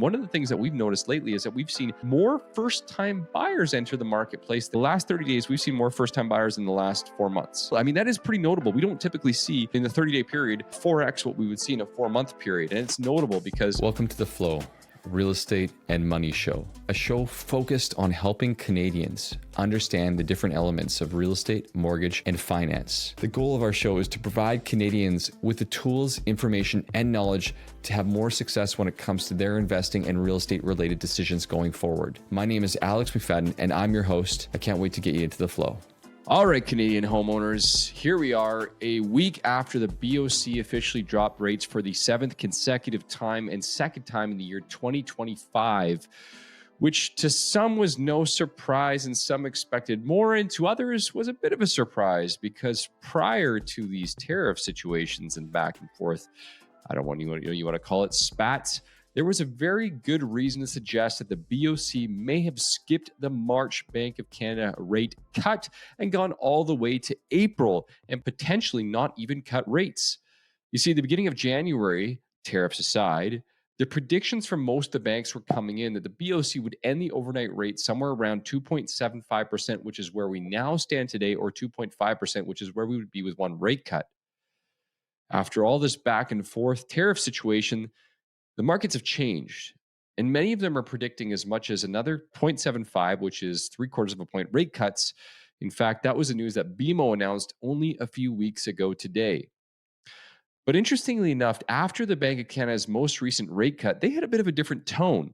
One of the things that we've noticed lately is that we've seen more first-time buyers enter the marketplace. The last 30 days, we've seen more first-time buyers in the last 4 months. I mean, that is pretty notable. We don't typically see in the 30-day period 4x what we would see in a 4-month period. And it's notable because Welcome to The Flow, Real Estate and Money Show, a show focused on helping Canadians understand the different elements of real estate, mortgage, and finance. The goal of our show is to provide Canadians with the tools, information, and knowledge to have more success when it comes to their investing and real estate related decisions going forward. My name is Alex McFadyen, and I'm your host. I can't wait to get you into the flow. all right, Canadian homeowners, here we are a week after the BOC officially dropped rates for the 7th consecutive time and second time in the year 2025, which to some was no surprise and some expected more, and to others was a bit of a surprise because prior to these tariff situations and back and forth, I don't want you want to call it spats, there was a very good reason to suggest that the BOC may have skipped the March Bank of Canada rate cut and gone all the way to April and potentially not even cut rates. You see, at the beginning of January, tariffs aside, the predictions from most of the banks were coming in that the BOC would end the overnight rate somewhere around 2.75%, which is where we now stand today, or 2.5%, which is where we would be with one rate cut. After all this back and forth tariff situation, the markets have changed, and many of them are predicting as much as another 0.75, which is 3/4 of a point rate cuts. In fact, that was the news that BMO announced only a few weeks ago today. But interestingly enough, after the Bank of Canada's most recent rate cut, they had a bit of a different tone.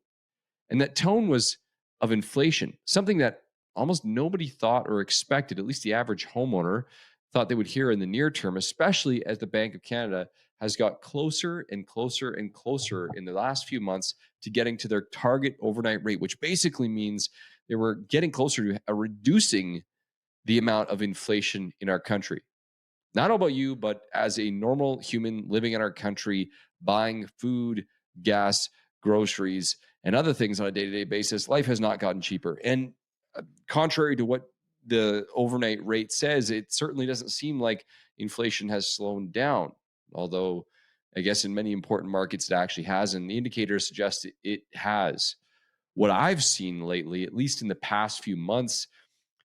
And that tone was of inflation, something that almost nobody thought or expected, at least the average homeowner thought they would hear in the near term, especially as the Bank of Canada has got closer and closer and closer in the last few months to getting to their target overnight rate, which basically means they were getting closer to reducing the amount of inflation in our country. Not about you, but as a normal human living in our country, buying food, gas, groceries, and other things on a day-to-day basis, life has not gotten cheaper. And contrary to what the overnight rate says, it certainly doesn't seem like inflation has slowed down. Although, I guess in many important markets, it actually has, and the indicators suggest it has. What I've seen lately, at least in the past few months,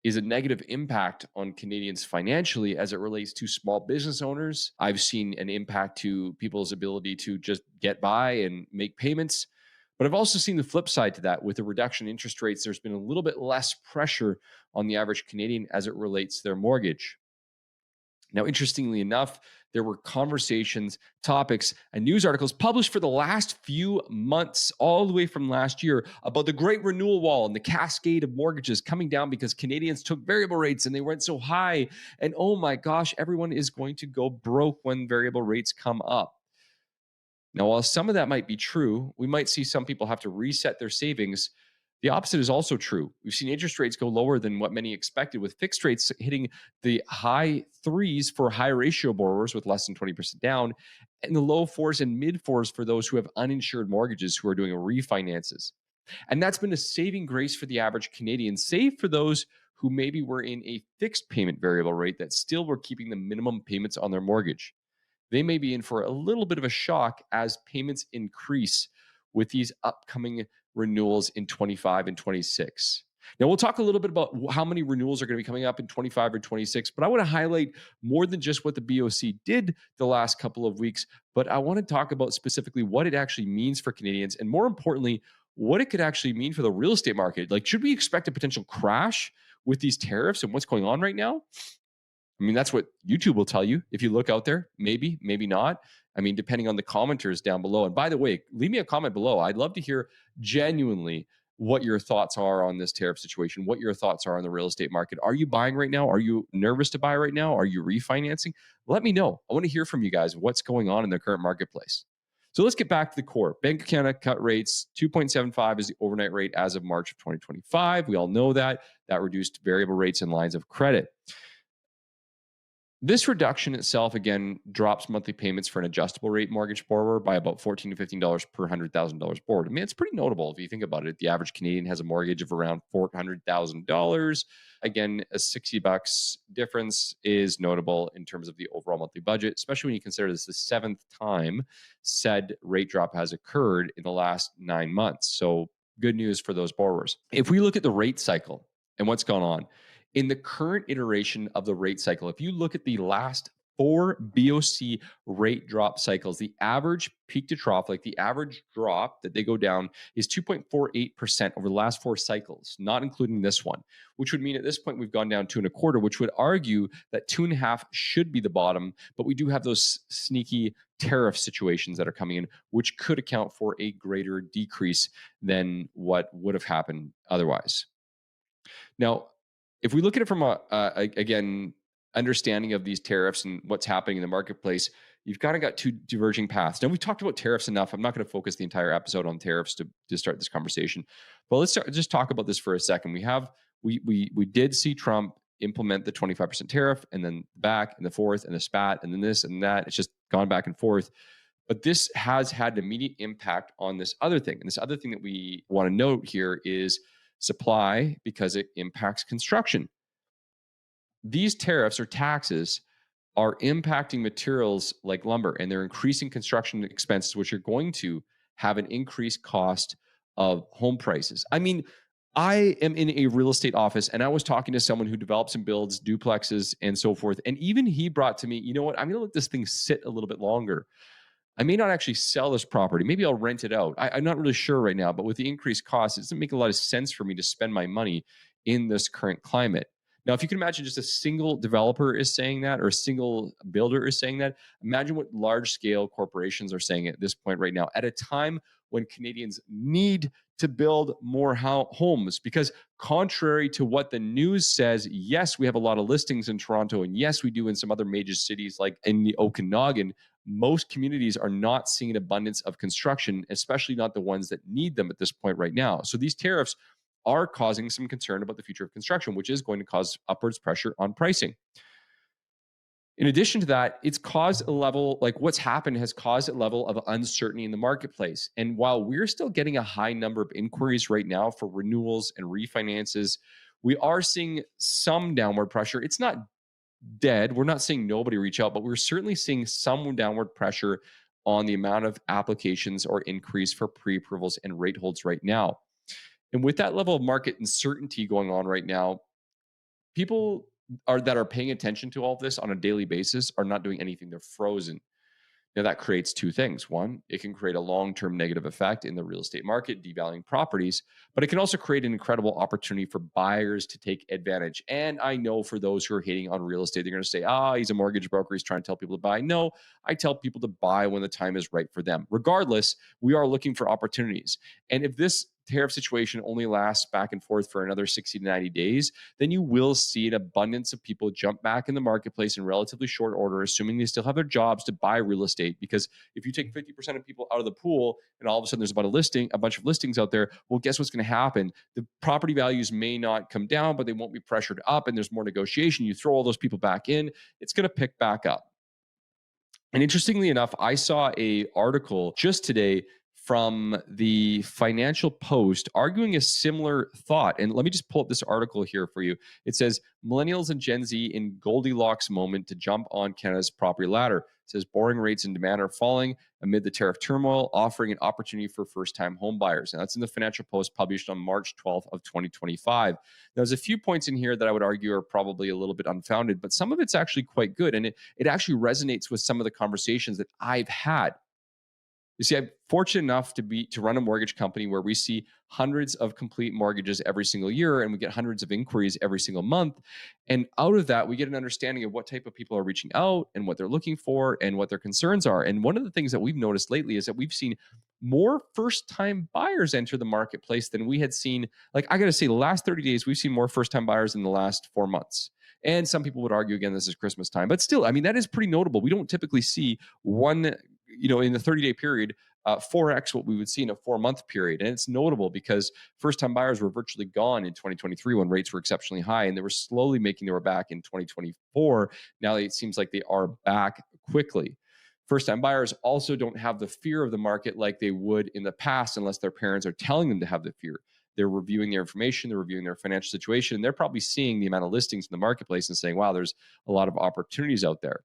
is a negative impact on Canadians financially as it relates to small business owners. I've seen an impact to people's ability to just get by and make payments. But I've also seen the flip side to that. With the reduction in interest rates, there's been a little bit less pressure on the average Canadian as it relates to their mortgage. Now, interestingly enough, there were conversations, topics, and news articles published for the last few months, all the way from last year, about the great renewal wall and the cascade of mortgages coming down because Canadians took variable rates and they went so high. And oh my gosh, everyone is going to go broke when variable rates come up. Now, while some of that might be true, we might see some people have to reset their savings. The opposite is also true. We've seen interest rates go lower than what many expected, with fixed rates hitting the high threes for high ratio borrowers with less than 20% down, and the low fours and mid fours for those who have uninsured mortgages who are doing refinances. And that's been a saving grace for the average Canadian, save for those who maybe were in a fixed payment variable rate that still were keeping the minimum payments on their mortgage. They may be in for a little bit of a shock as payments increase with these upcoming renewals in 25 and 26. Now, we'll talk a little bit about how many renewals are going to be coming up in 25 or 26, but I want to highlight more than just what the BOC did the last couple of weeks, but I want to talk about specifically what it actually means for Canadians, and more importantly, what it could actually mean for the real estate market. Like, should we expect a potential crash with these tariffs and what's going on right now? I mean, that's what YouTube will tell you. If you look out there, maybe, maybe not. I mean, depending on the commenters down below. And by the way, leave me a comment below. I'd love to hear genuinely what your thoughts are on this tariff situation, what your thoughts are on the real estate market. Are you buying right now? Are you nervous to buy right now? Are you refinancing? Let me know. I want to hear from you guys what's going on in the current marketplace. So let's get back to the core. Bank of Canada cut rates. 2.75 is the overnight rate as of March of 2025. We all know that. That reduced variable rates and lines of credit. This reduction itself, again, drops monthly payments for an adjustable rate mortgage borrower by about $14 to $15 per $100,000 borrowed. I mean, it's pretty notable if you think about it. The average Canadian has a mortgage of around $400,000. Again, a $60 difference is notable in terms of the overall monthly budget, especially when you consider this the seventh time said rate drop has occurred in the last 9 months. So good news for those borrowers. If we look at the rate cycle and what's gone on, in the current iteration of the rate cycle, if you look at the last 4 BOC rate drop cycles, the average peak to trough, like the average drop that they go down, is 2.48% over the last 4 cycles, not including this one, which would mean at this point we've gone down 2.25, which would argue that 2.5 should be the bottom. But we do have those sneaky tariff situations that are coming in, which could account for a greater decrease than what would have happened otherwise. Now, if we look at it from again, understanding of these tariffs and what's happening in the marketplace, you've kind of got two diverging paths. Now, we've talked about tariffs enough. I'm not going to focus the entire episode on tariffs to start this conversation, but let's just talk about this for a second. We did see Trump implement the 25% tariff, and then back and the fourth and the spat and then this and that. It's just gone back and forth. But this has had an immediate impact on this other thing. And this other thing that we want to note here is supply, because it impacts construction. These tariffs or taxes are impacting materials like lumber, and they're increasing construction expenses, which are going to have an increased cost of home prices. I mean, I am in a real estate office, and I was talking to someone who develops and builds duplexes and so forth. And even he brought to me, you know what, I'm going to let this thing sit a little bit longer. I may not actually sell this property. Maybe I'll rent it out. I'm not really sure right now, but with the increased costs, it doesn't make a lot of sense for me to spend my money in this current climate. Now, if you can imagine just a single developer is saying that, or a single builder is saying that, imagine what large scale corporations are saying at this point right now, at a time when Canadians need to build more homes. Because contrary to what the news says, yes, we have a lot of listings in Toronto, and yes, we do in some other major cities like in the Okanagan. Most communities are not seeing an abundance of construction, especially not the ones that need them at this point right now. So these tariffs are causing some concern about the future of construction, which is going to cause upwards pressure on pricing. In addition to that, it's caused a level, like what's happened has caused a level of uncertainty in the marketplace. And while we're still getting a high number of inquiries right now for renewals and refinances, we are seeing some downward pressure. It's not dead. We're not seeing nobody reach out, but we're certainly seeing some downward pressure on the amount of applications or increase for pre-approvals and rate holds right now. And with that level of market uncertainty going on right now, people that are paying attention to all of this on a daily basis are not doing anything. They're frozen. Now, that creates two things. One, it can create a long-term negative effect in the real estate market, devaluing properties, but it can also create an incredible opportunity for buyers to take advantage. And I know for those who are hating on real estate, they're going to say, he's a mortgage broker. He's trying to tell people to buy. No, I tell people to buy when the time is right for them. Regardless, we are looking for opportunities. And if this tariff situation only lasts back and forth for another 60 to 90 days, then you will see an abundance of people jump back in the marketplace in relatively short order, assuming they still have their jobs, to buy real estate. Because if you take 50% of people out of the pool and all of a sudden there's about a bunch of listings out there, well, guess what's going to happen? The property values may not come down, but they won't be pressured up, and there's more negotiation. You throw all those people back in, it's going to pick back up. And interestingly enough, I saw an article just today from the Financial Post arguing a similar thought. And let me just pull up this article here for you. It says, millennials and Gen Z in Goldilocks moment to jump on Canada's property ladder. It says borrowing rates and demand are falling amid the tariff turmoil, offering an opportunity for first-time home buyers. And that's in the Financial Post, published on March 12th of 2025. There's a few points in here that I would argue are probably a little bit unfounded, but some of it's actually quite good. And it actually resonates with some of the conversations that I've had. You see, I'm fortunate enough to run a mortgage company where we see hundreds of complete mortgages every single year, and we get hundreds of inquiries every single month. And out of that, we get an understanding of what type of people are reaching out and what they're looking for and what their concerns are. And one of the things that we've noticed lately is that we've seen more first-time buyers enter the marketplace than we had seen. Like, I got to say, the last 30 days, we've seen more first-time buyers in the last 4 months. And some people would argue, again, this is Christmas time. But still, I mean, that is pretty notable. We don't typically see one, in the 30-day period, 4x what we would see in a 4-month period. And it's notable because first-time buyers were virtually gone in 2023 when rates were exceptionally high, and they were slowly making their way back in 2024. Now it seems like they are back quickly. First-time buyers also don't have the fear of the market like they would in the past unless their parents are telling them to have the fear. They're reviewing their information, they're reviewing their financial situation, and they're probably seeing the amount of listings in the marketplace and saying, wow, there's a lot of opportunities out there.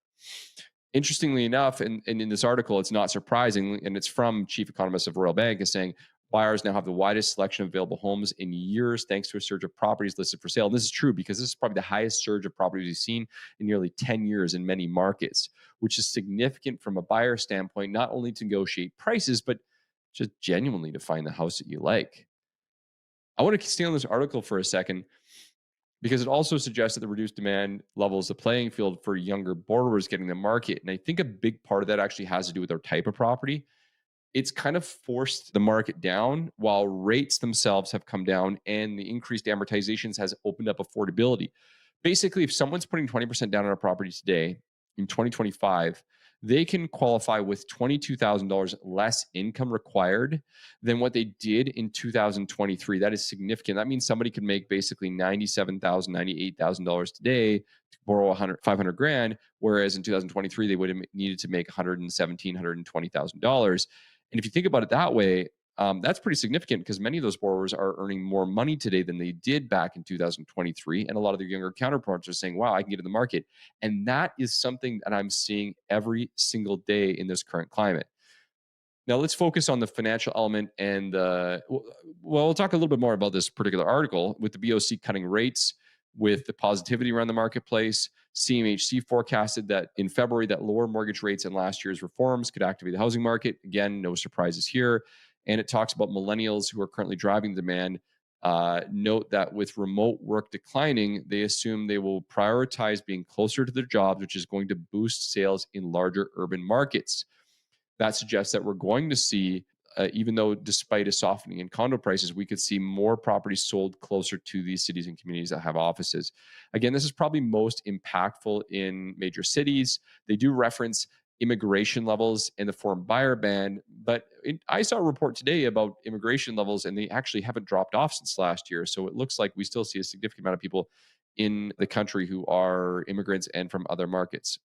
Interestingly enough, and in this article, it's not surprising, and it's from chief economist of Royal Bank, is saying buyers now have the widest selection of available homes in years thanks to a surge of properties listed for sale. And this is true because this is probably the highest surge of properties we've seen in nearly 10 years in many markets, which is significant from a buyer standpoint, not only to negotiate prices, but just genuinely to find the house that you like. I want to stay on this article for a second because it also suggests that the reduced demand levels the playing field for younger borrowers getting the market. And I think a big part of that actually has to do with our type of property. It's kind of forced the market down while rates themselves have come down, and the increased amortizations has opened up affordability. Basically, if someone's putting 20% down on a property today in 2025, they can qualify with $22,000 less income required than what they did in 2023. That is significant. That means somebody could make basically $97,000, $98,000 today to borrow 500 grand, whereas in 2023 they would have needed to make $117,000, $120,000. And if you think about it that way, that's pretty significant because many of those borrowers are earning more money today than they did back in 2023. And a lot of their younger counterparts are saying, wow, I can get in the market. And that is something that I'm seeing every single day in this current climate. Now, let's focus on the financial element. And we'll talk a little bit more about this particular article with the BOC cutting rates, with the positivity around the marketplace. CMHC forecasted that in February that lower mortgage rates and last year's reforms could activate the housing market. Again, no surprises here. And it talks about millennials who are currently driving demand. Note that with remote work declining, they assume they will prioritize being closer to their jobs, which is going to boost sales in larger urban markets. That suggests that we're going to see, even though despite a softening in condo prices, we could see more properties sold closer to these cities and communities that have offices. Again, this is probably most impactful in major cities. They do reference immigration levels and the foreign buyer ban, but I saw a report today about immigration levels, and they actually haven't dropped off since last year. So it looks like we still see a significant amount of people in the country who are immigrants and from other markets.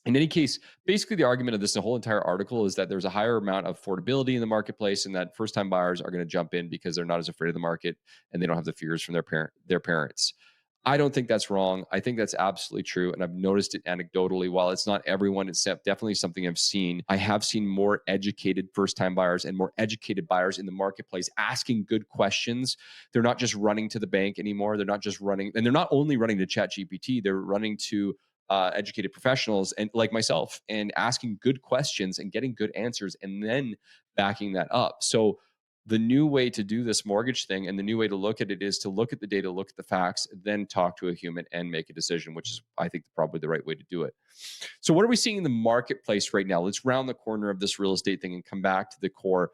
In any case, basically the argument of this the whole entire article is that there's a higher amount of affordability in the marketplace, and that first-time buyers are going to jump in because they're not as afraid of the market and they don't have the fears from their parents. I don't think that's wrong. I think that's absolutely true, and I've noticed it anecdotally. While it's not everyone, it's definitely something I've seen. I have seen more educated first-time buyers and more educated buyers in the marketplace asking good questions. They're not just running to the bank anymore. They're not just running, and they're not only running to ChatGPT. They're running to educated professionals and like myself and asking good questions and getting good answers and then backing that up. So the new way to do this mortgage thing and the new way to look at it is to look at the data, look at the facts, then talk to a human and make a decision, which is, I think, probably the right way to do it. So what are we seeing in the marketplace right now? Let's round the corner of this real estate thing and come back to the core.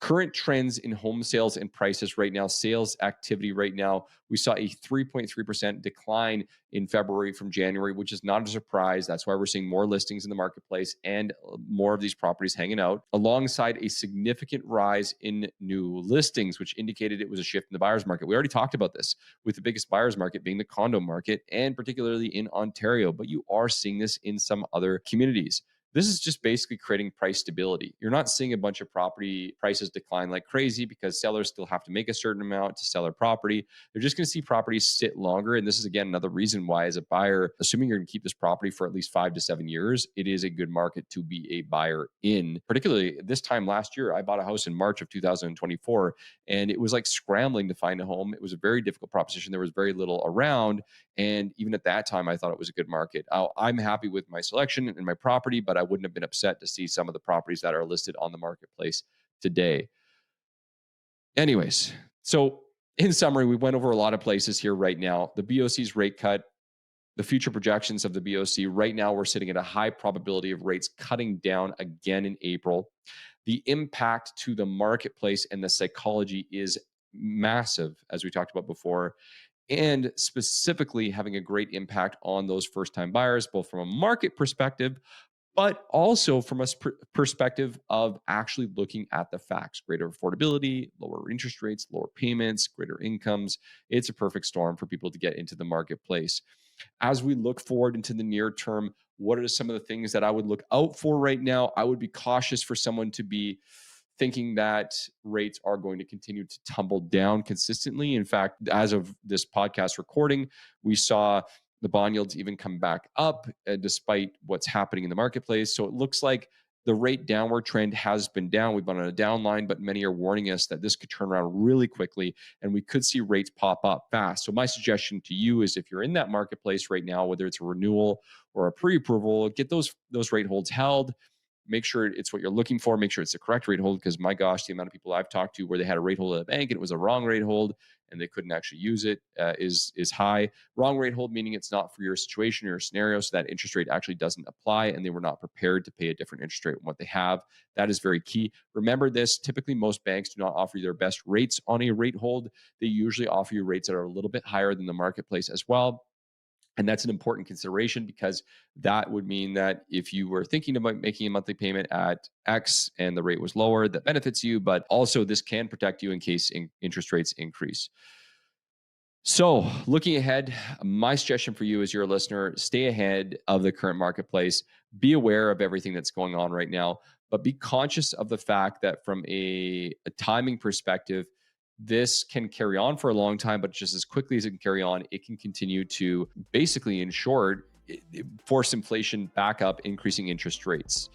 Current trends in home sales and prices right now, sales activity right now. We saw a 3.3% decline in February from January, which is not a surprise. That's why we're seeing more listings in the marketplace and more of these properties hanging out, alongside a significant rise in new listings, which indicated it was a shift in the buyer's market. We already talked about this, with the biggest buyer's market being the condo market, and particularly in Ontario, but you are seeing this in some other communities. This is just basically creating price stability. You're not seeing a bunch of property prices decline like crazy because sellers still have to make a certain amount to sell their property. They're just going to see properties sit longer. And this is, again, another reason why, as a buyer, assuming you're going to keep this property for at least 5 to 7 years, it is a good market to be a buyer in. Particularly this time last year, I bought a house in March of 2024, and it was like scrambling to find a home. It was a very difficult proposition. There was very little around. And even at that time, I thought it was a good market. I'm happy with my selection and my property, but I wouldn't have been upset to see some of the properties that are listed on the marketplace today. Anyways, so in summary, we went over a lot of places here right now. The BOC's rate cut, the future projections of the BOC. Right now, we're sitting at a high probability of rates cutting down again in April. The impact to the marketplace and the psychology is massive, as we talked about before, and specifically having a great impact on those first-time buyers, both from a market perspective, but also from a perspective of actually looking at the facts: greater affordability, lower interest rates, lower payments, greater incomes. It's a perfect storm for people to get into the marketplace. As we look forward into the near term, what are some of the things that I would look out for right now? I would be cautious for someone to be thinking that rates are going to continue to tumble down consistently. In fact, as of this podcast recording, we saw the bond yields even come back up despite what's happening in the marketplace. So it looks like the rate downward trend has been down. We've been on a down line, but many are warning us that this could turn around really quickly and we could see rates pop up fast. So my suggestion to you is, if you're in that marketplace right now, whether it's a renewal or a pre-approval, get those rate holds held. Make sure it's what you're looking for. Make sure it's the correct rate hold, because my gosh, the amount of people I've talked to where they had a rate hold at a bank and it was a wrong rate hold and they couldn't actually use it is high. Wrong rate hold meaning it's not for your situation or your scenario, so that interest rate actually doesn't apply and they were not prepared to pay a different interest rate than what they have. That is very key. Remember this: typically most banks do not offer you their best rates on a rate hold. They usually offer you rates that are a little bit higher than the marketplace as well. And that's an important consideration, because that would mean that if you were thinking about making a monthly payment at X and the rate was lower, that benefits you, but also this can protect you in case interest rates increase. So looking ahead, my suggestion for you as your listener: stay ahead of the current marketplace. Be aware of everything that's going on right now, but be conscious of the fact that from a timing perspective, this can carry on for a long time, but just as quickly as it can carry on, it can continue to basically, in short, force inflation back up, increasing interest rates.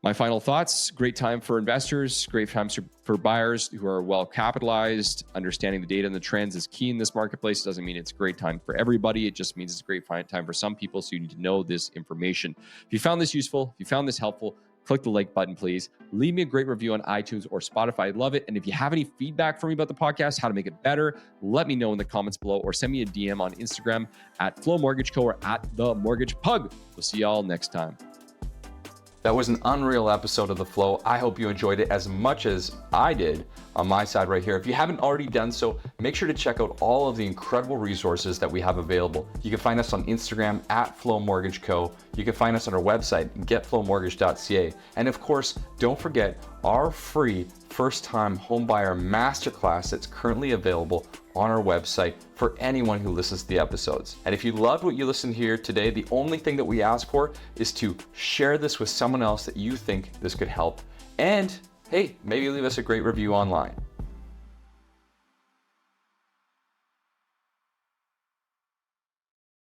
My final thoughts: great time for investors, great times for buyers who are well capitalized. Understanding the data and the trends is key in this marketplace. It doesn't mean it's a great time for everybody. It just means it's a great time for some people. So you need to know this information. If you found this useful, if you found this helpful, click the like button, please. Leave me a great review on iTunes or Spotify. I'd love it. And if you have any feedback for me about the podcast, how to make it better, let me know in the comments below, or send me a DM on Instagram at Flow Mortgage Co. or at The Mortgage Pug. We'll see y'all next time. That was an unreal episode of The Flow. I hope you enjoyed it as much as I did on my side right here. If you haven't already done so, make sure to check out all of the incredible resources that we have available. You can find us on Instagram at Flow Mortgage Co. You can find us on our website, getflowmortgage.ca. And of course, don't forget our free first-time homebuyer masterclass that's currently available on our website for anyone who listens to the episodes. And if you loved what you listened here today, the only thing that we ask for is to share this with someone else that you think this could help. And hey, maybe leave us a great review online.